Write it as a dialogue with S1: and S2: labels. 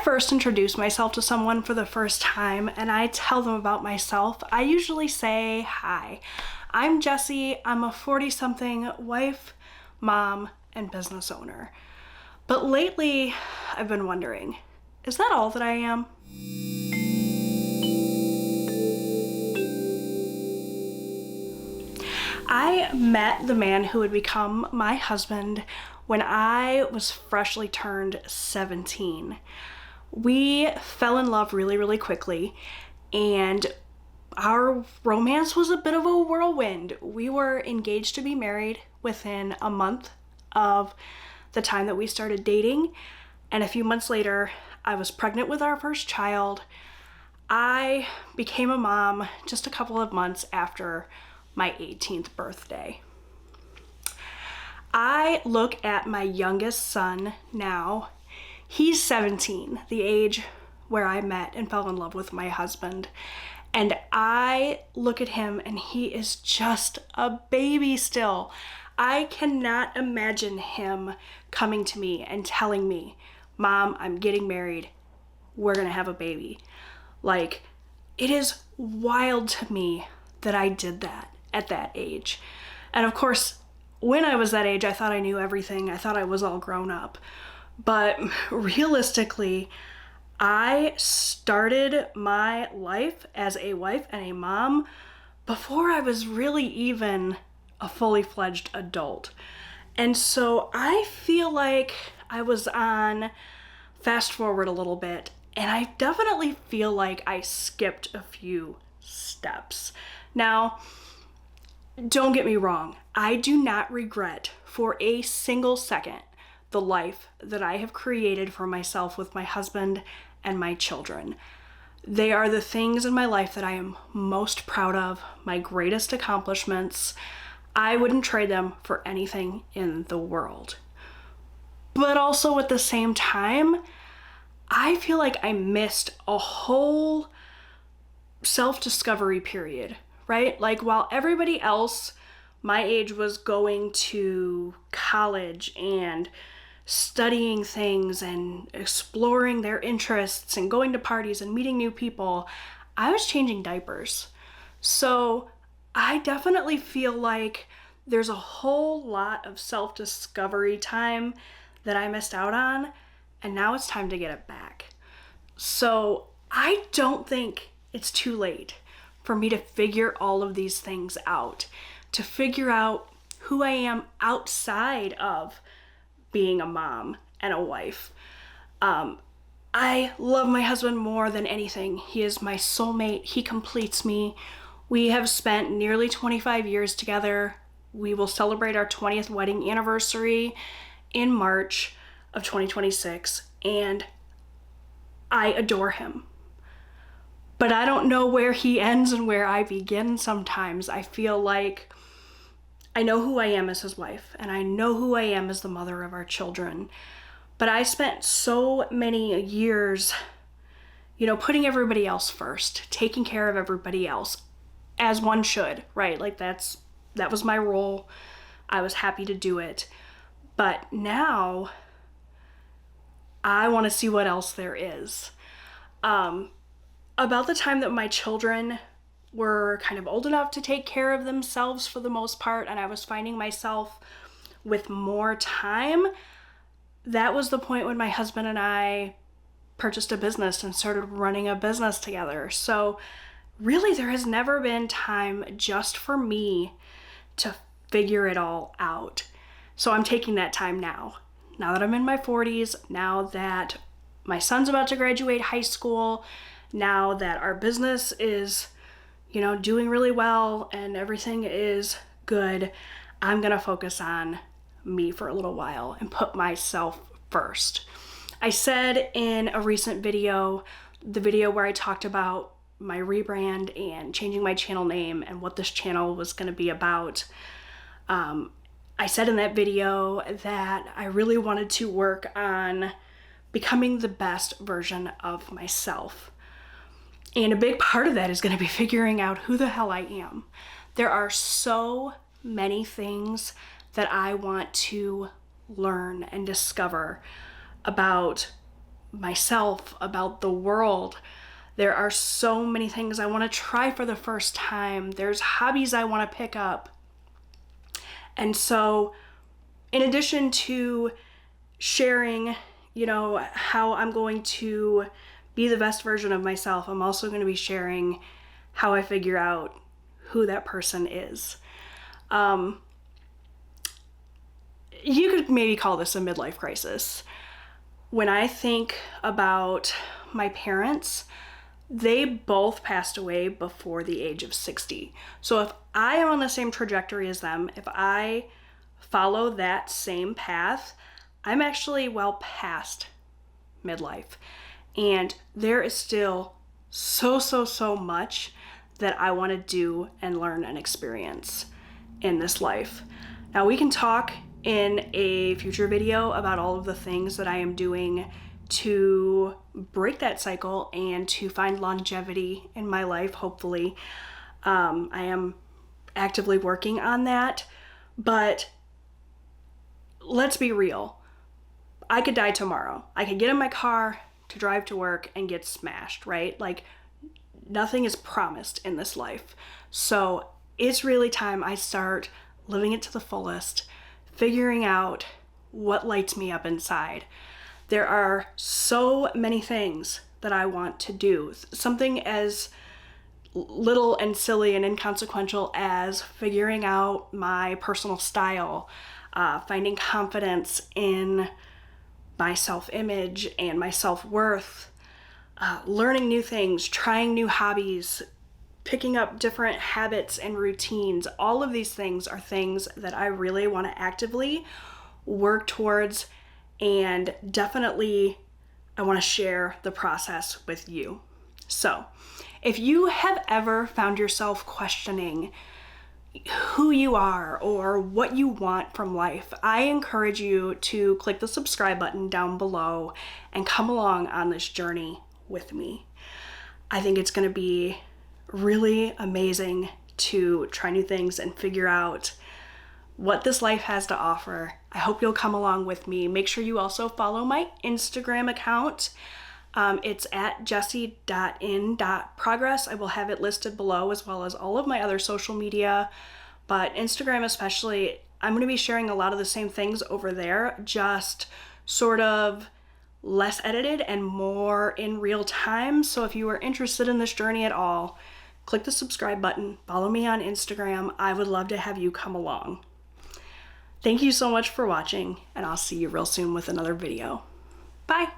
S1: first introduce myself to someone for the first time and I tell them about myself, I usually say, hi, I'm Jessi. I'm a 40-something wife, mom, and business owner. But lately, I've been wondering, is that all that I am? I met the man who would become my husband when I was freshly turned 17. We fell in love really, really quickly, and our romance was a bit of a whirlwind. We were engaged to be married within a month of the time that we started dating, and a few months later, I was pregnant with our first child. I became a mom just a couple of months after my 18th birthday. I look at my youngest son now. He's 17, the age where I met and fell in love with my husband. And I look at him and he is just a baby still. I cannot imagine him coming to me and telling me, Mom, I'm getting married. We're gonna have a baby. Like, it is wild to me that I did that at that age. And of course, when I was that age, I thought I knew everything. I thought I was all grown up. But realistically, I started my life as a wife and a mom before I was really even a fully fledged adult. And so I feel like I was on fast forward a little bit, and I definitely feel like I skipped a few steps. Now, don't get me wrong, I do not regret for a single second the life that I have created for myself with my husband and my children. They are the things in my life that I am most proud of, my greatest accomplishments. I wouldn't trade them for anything in the world. But also at the same time, I feel like I missed a whole self-discovery period, right? Like, while everybody else my age was going to college and studying things and exploring their interests and going to parties and meeting new people, I was changing diapers. So I definitely feel like there's a whole lot of self-discovery time that I missed out on, and now it's time to get it back. So I don't think it's too late for me to figure all of these things out, to figure out who I am outside of being a mom and a wife. I love my husband more than anything. He is my soulmate. He completes me. We have spent nearly 25 years together. We will celebrate our 20th wedding anniversary in March of 2026, and I adore him. But I don't know where he ends and where I begin sometimes. I feel like I know who I am as his wife, and I know who I am as the mother of our children. But I spent so many years, putting everybody else first, taking care of everybody else, as one should, right? Like, that was my role. I was happy to do it. But now I want to see what else there is. About the time that my children were kind of old enough to take care of themselves for the most part, and I was finding myself with more time, that was the point when my husband and I purchased a business and started running a business together. So really, there has never been time just for me to figure it all out. So I'm taking that time now. Now that I'm in my 40s, now that my son's about to graduate high school, now that our business is, doing really well and everything is good, I'm gonna focus on me for a little while and put myself first. I said in a recent video, the video where I talked about my rebrand and changing my channel name and what this channel was gonna be about, I said in that video that I really wanted to work on becoming the best version of myself. And a big part of that is going to be figuring out who the hell I am. There are so many things that I want to learn and discover about myself, about the world. There are so many things I want to try for the first time. There's hobbies I want to pick up. And so, in addition to sharing, how I'm going to be the best version of myself, I'm also going to be sharing how I figure out who that person is. You could maybe call this a midlife crisis. When I think about my parents, they both passed away before the age of 60. So if I am on the same trajectory as them, if I follow that same path, I'm actually well past midlife. And there is still so much that I want to do and learn and experience in this life. Now, we can talk in a future video about all of the things that I am doing to break that cycle and to find longevity in my life, hopefully. I am actively working on that, but let's be real. I could die tomorrow. I could get in my car to drive to work and get smashed, right? Like, nothing is promised in this life. So it's really time I start living it to the fullest, figuring out what lights me up inside. There are so many things that I want to do. Something as little and silly and inconsequential as figuring out my personal style, finding confidence in my self-image and my self-worth, learning new things, trying new hobbies, picking up different habits and routines. All of these things are things that I really want to actively work towards, and definitely I want to share the process with you. So if you have ever found yourself questioning who you are or what you want from life, I encourage you to click the subscribe button down below and come along on this journey with me. I think it's going to be really amazing to try new things and figure out what this life has to offer. I hope you'll come along with me. Make sure you also follow my Instagram account. It's at jessi.in.progress. I will have it listed below, as well as all of my other social media. But Instagram especially, I'm going to be sharing a lot of the same things over there, just sort of less edited and more in real time. So if you are interested in this journey at all, click the subscribe button, follow me on Instagram. I would love to have you come along. Thank you so much for watching, and I'll see you real soon with another video. Bye.